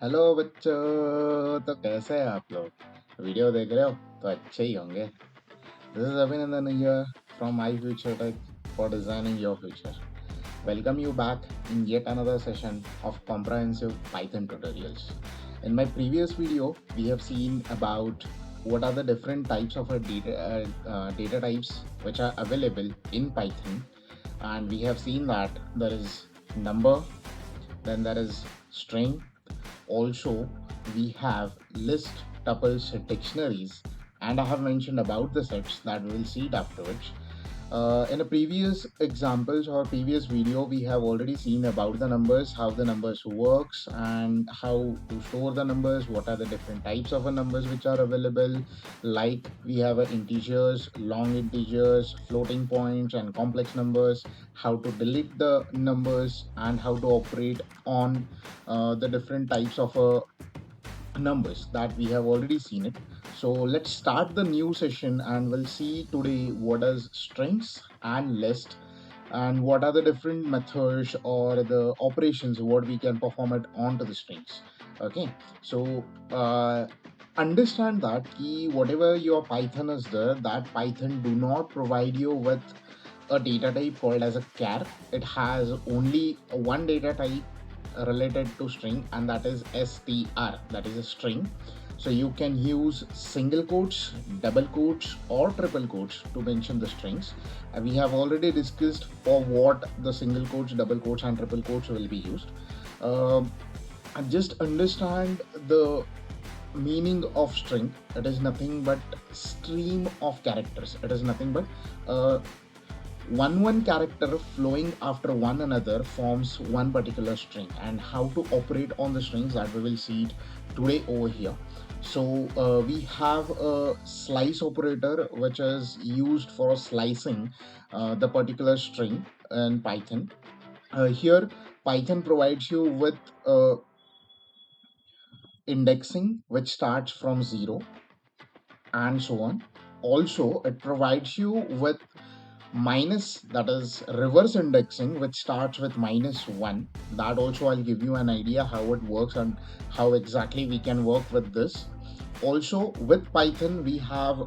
Hello बच्चों। तो कैसे हैं आप लोग? वीडियो देख रहे हो तो अच्छे ही होंगे। This is Abhinandan here from my future tech for designing your future. Welcome you back in yet another session of comprehensive Python tutorials. In my previous video, we have seen about what are the different types of data types which are available in Python, and we have seen that there is number, then there is string. Also, we have list, tuples, dictionaries, and I have mentioned about the sets that we will see it afterwards. In a previous examples or previous video, we have already seen about the numbers, how the numbers works, and how to store the numbers, what are the different types of numbers which are available. Like we have integers, long integers, floating points, and complex numbers, how to delete the numbers, and how to operate on the different types of numbers that we have already seen it. So let's start the new session and we'll see today what is strings and list, and what are the different methods or the operations what we can perform it onto the strings. Okay, so understand that key whatever your Python is there, that Python do not provide you with a data type called as a char. It has only one data type related to string, and that is str, that is a string. So you can use single quotes, double quotes, or triple quotes to mention the strings. We have already discussed for what the single quotes, double quotes, and triple quotes will be used. Um and just understand the meaning of string. It is nothing but stream of characters. It is nothing but uh, one character flowing after one another forms one particular string, and how to operate on the strings that we will see it today over here. So we have a slice operator which is used for slicing the particular string in Python. Here Python provides you with indexing which starts from 0 and so on. Also it provides you with minus, that is reverse indexing, which starts with -1. That also I'll give you an idea how it works and how exactly we can work with this. Also with Python we have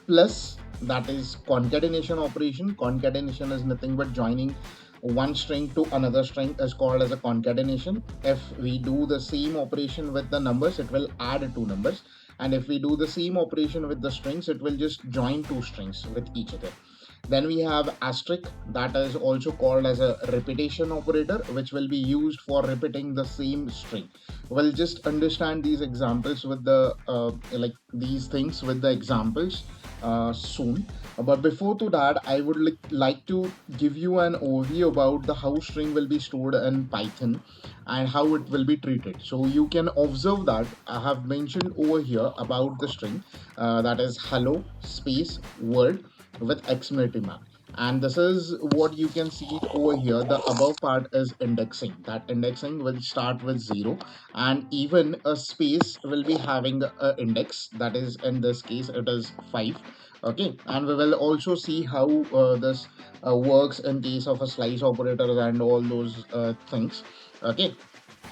plus, that is concatenation operation. Concatenation is nothing but joining one string to another string is called as a concatenation. If we do the same operation with the numbers, it will add two numbers, and if we do the same operation with the strings, it will just join two strings with each other. Then we have asterisk, that is also called as a repetition operator, which will be used for repeating the same string. We'll just understand these examples with the like these things with the examples soon. But before to that, I would like to give you an overview about the how string will be stored in Python and how it will be treated. So you can observe that I have mentioned over here about the string, that is hello space word with exclamation mark. And this is what you can see it over here. The above part is indexing. That indexing will start with 0, and even a space will be having a index, that is in this case it is 5. Okay, and we will also see how this works in case of a slice operator and all those things. Okay,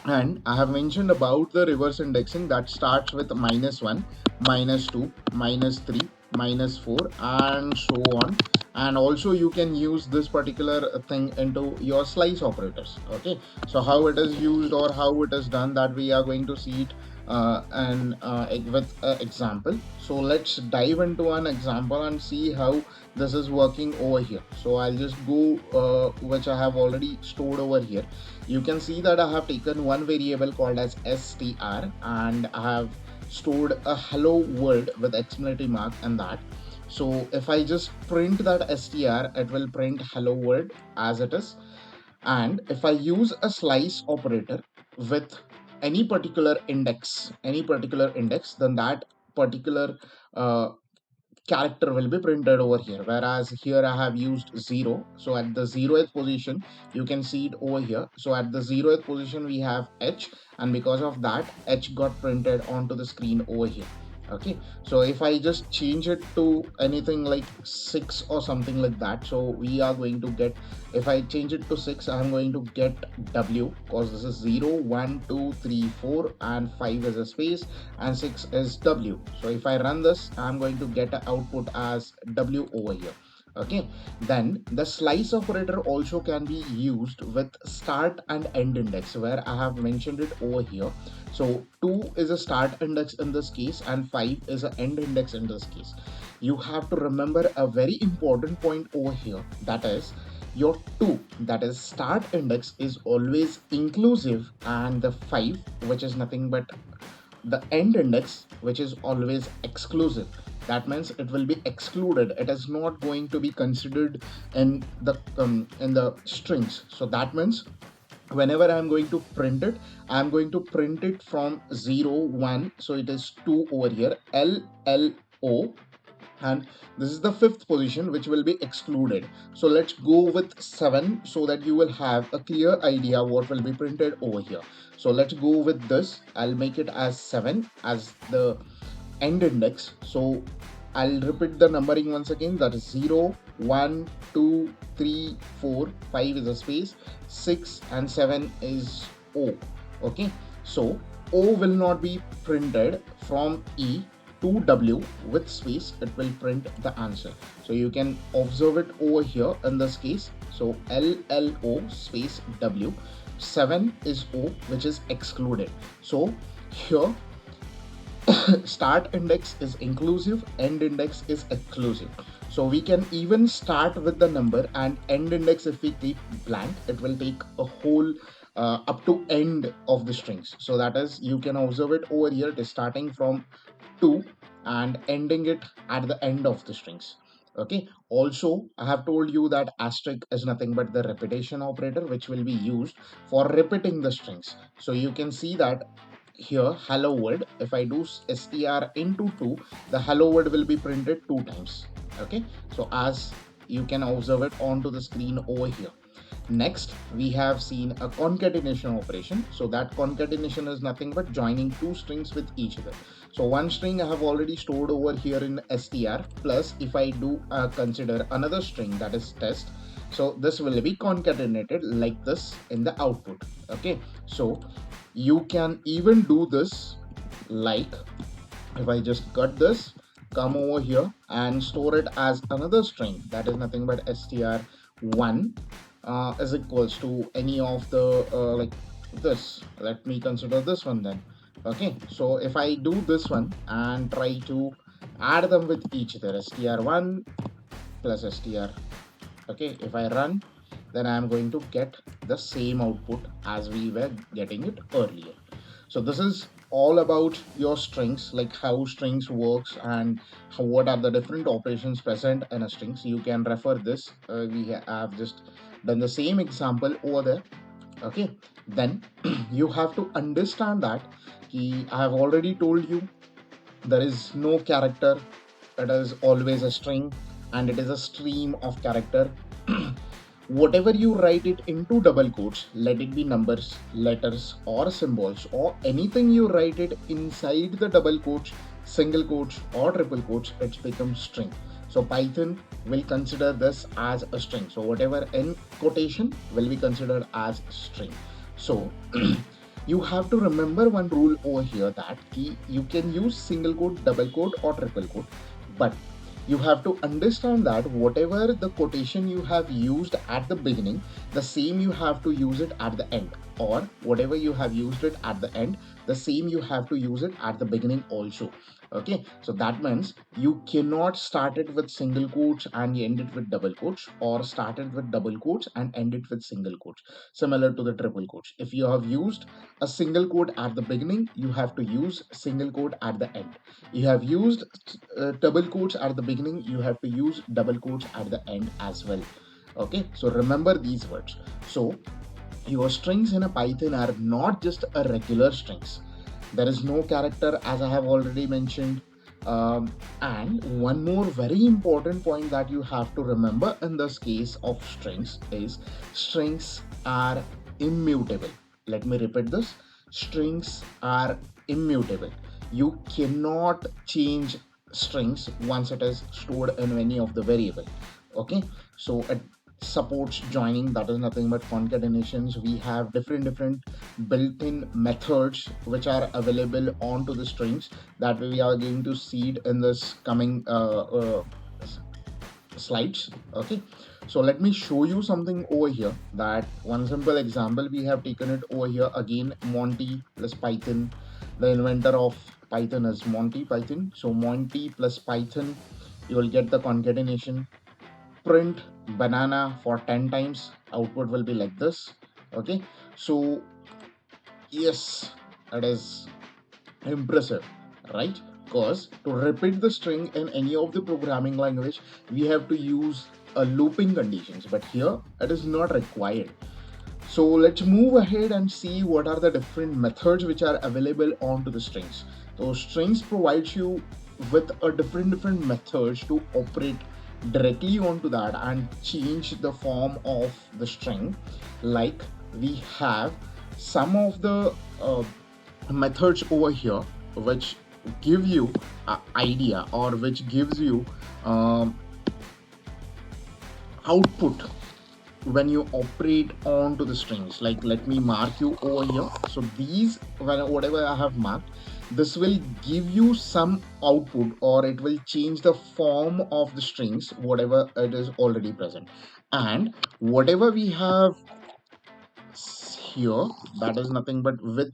and I have mentioned about the reverse indexing that starts with -1, -2, -3, -4, and so on. And also you can use this particular thing into your slice operators. Okay, so how it is used or how it is done, that we are going to see it and with example. So let's dive into an example and see how this is working over here. So I'll just go which I have already stored over here. You can see that I have taken one variable called as str, and I have stored a hello world with exclamation mark and that. So if I just print that str, it will print hello world as it is. And if I use a slice operator with any particular index, then that particular uh, character will be printed over here, whereas here I have used 0. So at the 0th position you can see it over here. So at the 0th position we have h, and because of that h got printed onto the screen over here. Okay, so if I just change it to anything like 6 or something like that, so we are going to get, if I change it to 6, I'm going to get W, because this is 0 1 2 3 4 and 5 is a space and 6 is W. So if I run this, I'm going to get an output as W over here. Okay, then the slice operator also can be used with start and end index, where I have mentioned it over here. So 2 is a start index in this case and 5 is an end index in this case. You have to remember a very important point over here, that is your 2, that is start index, is always inclusive, and the 5, which is nothing but the end index, which is always exclusive. That means it will be excluded, it is not going to be considered in the strings. So that means whenever I'm going to print it, I'm going to print it from 0 1, so it is 2 over here, L L O, and this is the fifth position which will be excluded. So let's go with 7 so that you will have a clear idea what will be printed over here. So let's go with this, I'll make it as 7 as the end index. So I'll repeat the numbering once again, that is 0 1 2 3 4, 5 is a space, 6 and 7 is O. Okay, so O will not be printed from E to W with space, it will print the answer. So you can observe it over here in this case. So LLO space W, 7 is O, which is excluded. So here start index is inclusive, end index is exclusive. So we can even start with the number, and end index, if we keep blank, it will take a whole up to end of the strings. So that is, you can observe it over here, it is starting from 2 and ending it at the end of the strings. Okay, also I have told you that asterisk is nothing but the repetition operator, which will be used for repeating the strings. So you can see that here hello world, if I do str into 2, the hello world will be printed 2 times. Okay, so as you can observe it onto the screen over here. Next, we have seen a concatenation operation. So that concatenation is nothing but joining two strings with each other. So one string I have already stored over here in str, plus if I do consider another string, that is test, so this will be concatenated like this in the output. Okay, so you can even do this like, if I just cut this, come over here and store it as another string, that is nothing but str1 is equals to any of the like this. Let me consider this one then. Okay, so if I do this one and try to add them with each other, str1 plus str. Okay, if I run, then I am going to get the same output as we were getting it earlier. So this is all about your strings, like how strings works and what are the different operations present in a string. So you can refer this. Have just done the same example over there. Okay, then you have to understand that I have already told you there is no character, it is always a string, and it is a stream of character. Whatever you write it into double quotes, let it be numbers, letters, or symbols, or anything you write it inside the double quotes, single quotes, or triple quotes, it becomes string. So Python will consider this as a string. So whatever in quotation will be considered as string. So you have to remember one rule over here, that key you can use single quote, double quote, or triple quote, but you have to understand that whatever the quotation you have used at the beginning, the same you have to use it at the end, or whatever you have used it at the end, the same you have to use it at the beginning also. Okay, so that means you cannot start it with single quotes and end it with double quotes, or start it with double quotes and end it with single quotes, similar to the triple quotes. If you have used a single quote at the beginning, you have to use single quote at the end. You have used double quotes at the beginning, you have to use double quotes at the end as well. Okay, so remember these words. So your strings in a Python are not just a regular strings. There is no character, as I have already mentioned. And one more very important point that you have to remember in this case of strings is strings are immutable. Let me repeat this, strings are immutable. you cannot change strings once it is stored in any of the variable. Okay, so it supports joining, that is nothing but concatenations. We have different built-in methods which are available onto the strings that we are going to see it in this coming slides. Okay, so let me show you something over here. That one simple example we have taken it over here. Again, Monty plus Python. The inventor of Python is Monty Python. So Monty plus Python, you will get the concatenation. Print banana for 10 times, output will be like this. Okay, so yes, it is impressive, right? Because to repeat the string in any of the programming language, we have to use a looping conditions, but here it is not required. So let's move ahead and see what are the different methods which are available onto the strings. So strings provides you with a different methods to operate directly onto that and change the form of the string. Like we have some of the methods over here which give you an idea, or which gives you um, output when you operate onto the strings. Like let me mark you over here. So these, whatever I have marked, this will give you some output, or it will change the form of the strings whatever it is already present. And whatever we have here, that is nothing but with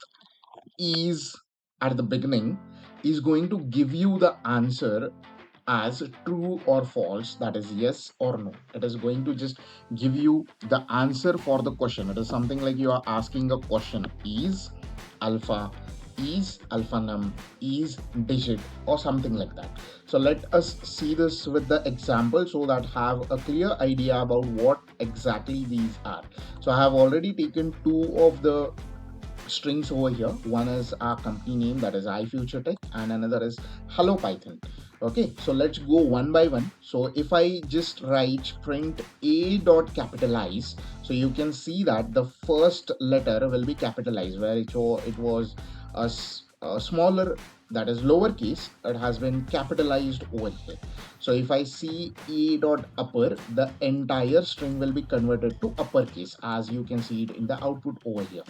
is at the beginning, is going to give you the answer as true or false, that is yes or no. It is going to just give you the answer for the question. It is something like you are asking a question: is alpha num, is digit, or something like that. So let us see this with the example so that have a clear idea about what exactly these are. So I have already taken two of the strings over here. One is our company name, that is iFutureTech, and another is Hello Python. Okay, so let's go one by one. So if I just write print a dot capitalize, so you can see that the first letter will be capitalized, where it was a smaller, that is lowercase, it has been capitalized over here. So if I see a dot upper, the entire string will be converted to uppercase, as you can see it in the output over here.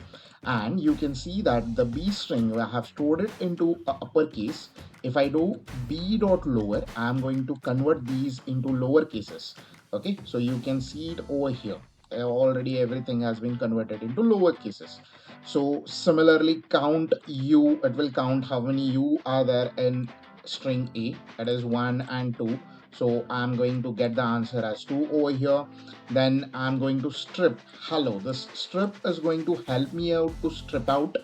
And you can see that the b string, I have stored it into uppercase. If I do b dot lower, I am going to convert these into lower cases. Okay, so you can see it over here. Already everything has been converted into lower cases. So similarly, count u, it will count how many u are there in string a, that is 1 and 2. So I'm going to get the answer as 2 over here. Then I'm going to strip hello. This strip is going to help me out to strip out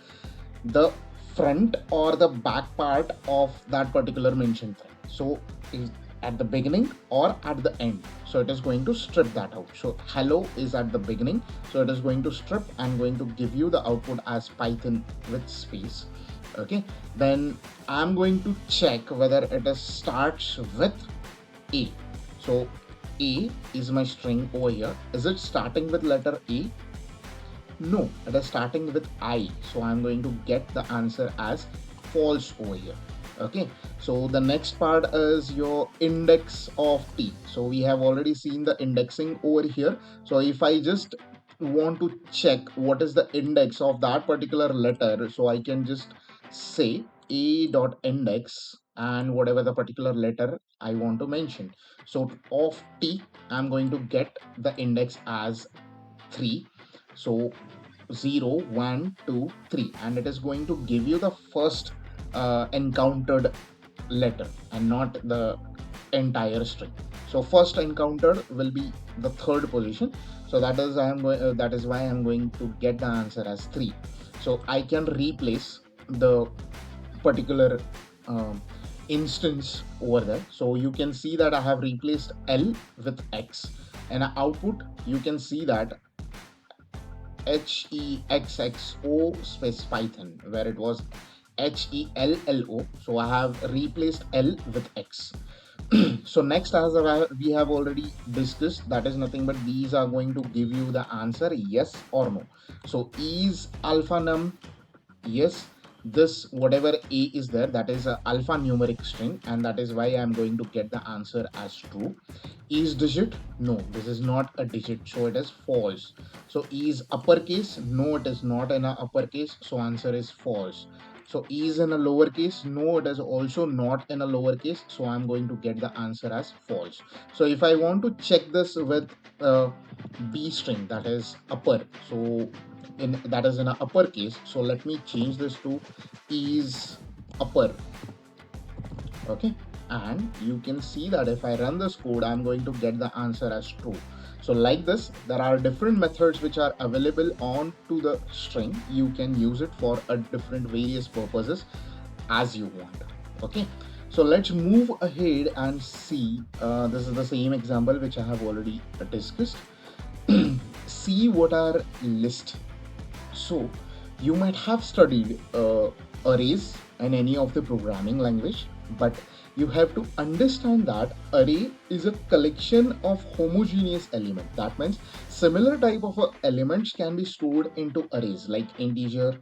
the front or the back part of that particular mentioned thing. So is at the beginning or at the end, so it is going to strip that out. So hello is at the beginning, so it is going to strip and going to give you the output as Python with space. Okay, then I'm going to check whether it is starts with a. So a is my string over here. Is it starting with letter A? No, it is starting with I. So I'm going to get the answer as false over here. Okay, so the next part is your index of T. So we have already seen the indexing over here. So if I just want to check what is the index of that particular letter, so I can just say a dot index and whatever the particular letter I want to mention. So of T, I'm going to get the index as 3. So 0, 1, 2, 3, and it is going to give you the first encountered letter and not the entire string. So first encountered will be the third position. So that is why I'm going to get the answer as 3. So I can replace the particular um, instance over there. So you can see that I have replaced L with X, and output you can see that HEXXO space Python, where it was HELLO. So I have replaced L with X. So next, as we have already discussed, that is nothing but these are going to give you the answer yes or no. So is alpha num yes, this whatever a is there, that is a alphanumeric string, and that is why I'm going to get the answer as true. Is digit? No, this is not a digit, so it is false. So is uppercase? No, it is not in a uppercase, so answer is false. So is in a lowercase? No, it is also not in a lowercase, so I'm going to get the answer as false. So if I want to check this with b string, that is upper, so in that is in a uppercase, so let me change this to is upper. Okay, and you can see that if I run this code, I'm going to get the answer as true. So like this, there are different methods which are available on to the string. You can use it for a different various purposes as you want. Okay, so let's move ahead and see, this is the same example which I have already discussed. See what are list. So you might have studied arrays in any of the programming language, but you have to understand that array is a collection of homogeneous elements. That means similar type of elements can be stored into arrays like integer,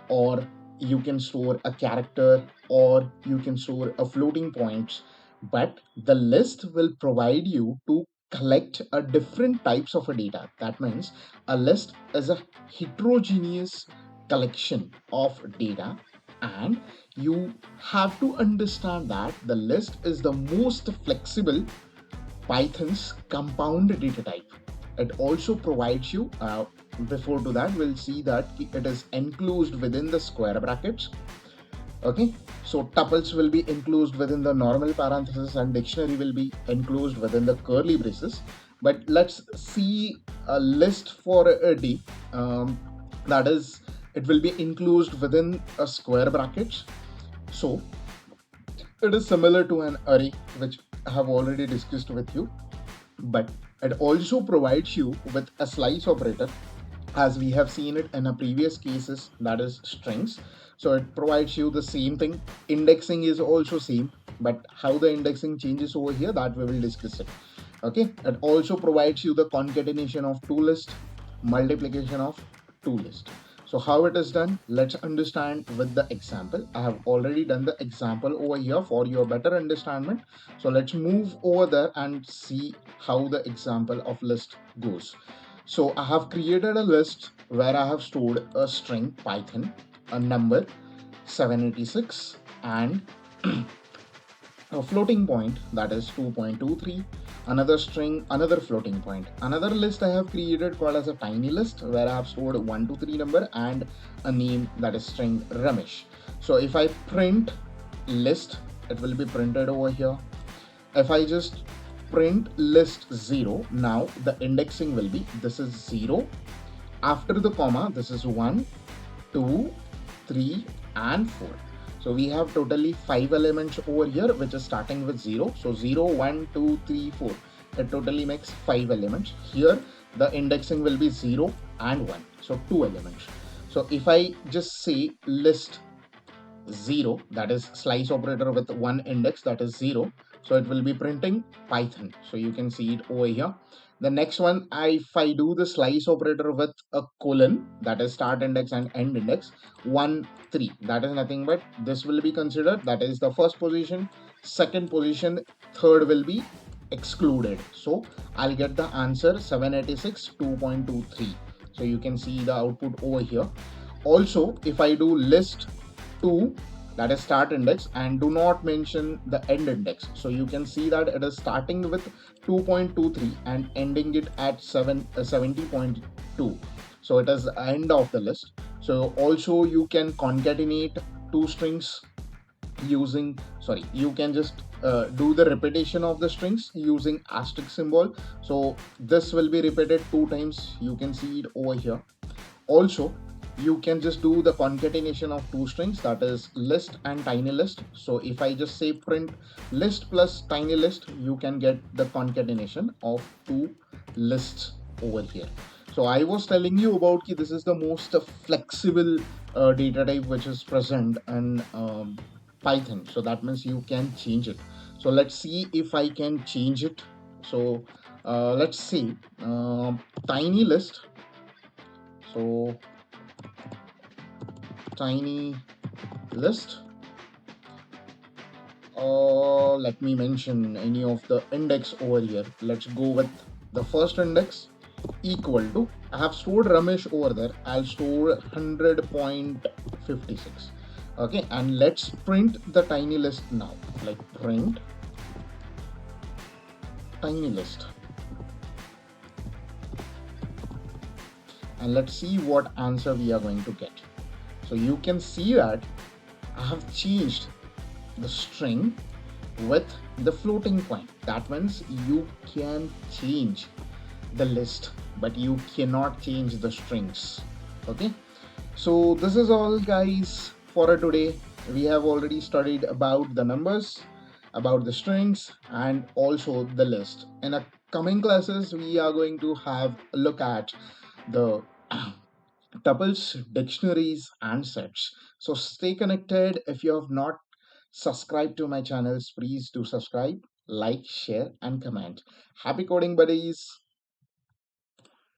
or you can store a character, or you can store a floating points. But the list will provide you to collect a different types of a data. That means a list is a heterogeneous collection of data, and you have to understand that the list is the most flexible Python's compound data type. It also provides you, before to that, we'll see that it is enclosed within the square brackets. Okay, so tuples will be enclosed within the normal parenthesis, and dictionary will be enclosed within the curly braces. But let's see a list for a D. That is, it will be enclosed within a square brackets. So it is similar to an array, which I have already discussed with you, but it also provides you with a slice operator, as we have seen it in a previous cases, that is strings. So it provides you the same thing. Indexing is also same, but how the indexing changes over here, that we will discuss it. Okay, it also provides you the concatenation of two list, multiplication of two list. So how it is done, let's understand with the example. I have already done the example over here for your better understanding. So let's move over there and see how the example of list goes. So I have created a list where I have stored a string Python, a number 786, and a floating point, that is 2.23, another string, another floating point. Another list I have created called as a tiny list, where I have stored 123 number and a name, that is string Ramesh. So if I print list, it will be printed over here. If I just print list 0, now the indexing will be, this is 0, after the comma this is 1, 2, 3, and 4. So we have totally 5 elements over here, which is starting with 0. So 0, 1, 2, 3, 4. It totally makes 5 elements. Here the indexing will be 0 and 1. So 2 elements. So if I just say list 0, that is slice operator with one index, that is 0, so it will be printing Python. So you can see it over here. The next one, if I do the slice operator with a colon, that is start index and end index, 1 3, that is nothing but this will be considered, that is the first position, second position, third will be excluded. So I'll get the answer 786 2.23. So you can see the output over here. Also, if I do list 2, that is start index, and do not mention the end index, so you can see that it is starting with 2.23 and ending it at 70.2. So it is the end of the list. So also you can concatenate two strings using, sorry, you can just do the repetition of the strings using asterisk symbol. So this will be repeated 2 times, you can see it over here. Also, you can just do the concatenation of two strings, that is list and tiny list. So if I just say print list plus tiny list, you can get the concatenation of two lists over here. So I was telling you about this is the most flexible data type which is present in Python. So that means you can change it. So let's see if I can change it. So let's see, tiny list. So tiny list. Let me mention any of the index over here. Let's go with the first index equal to, I have stored Ramesh over there. I'll store 100.56. Okay, and let's print the tiny list now. Like print tiny list, and let's see what answer we are going to get. So you can see that I have changed the string with the floating point. That means you can change the list, but you cannot change the strings. Okay, so this is all, guys, for today. We have already studied about the numbers, about the strings, and also the list. In a coming classes, we are going to have a look at the tuples, dictionaries, and sets. So stay connected. If you have not subscribed to my channels, please do subscribe, like, share, and comment. Happy coding, buddies!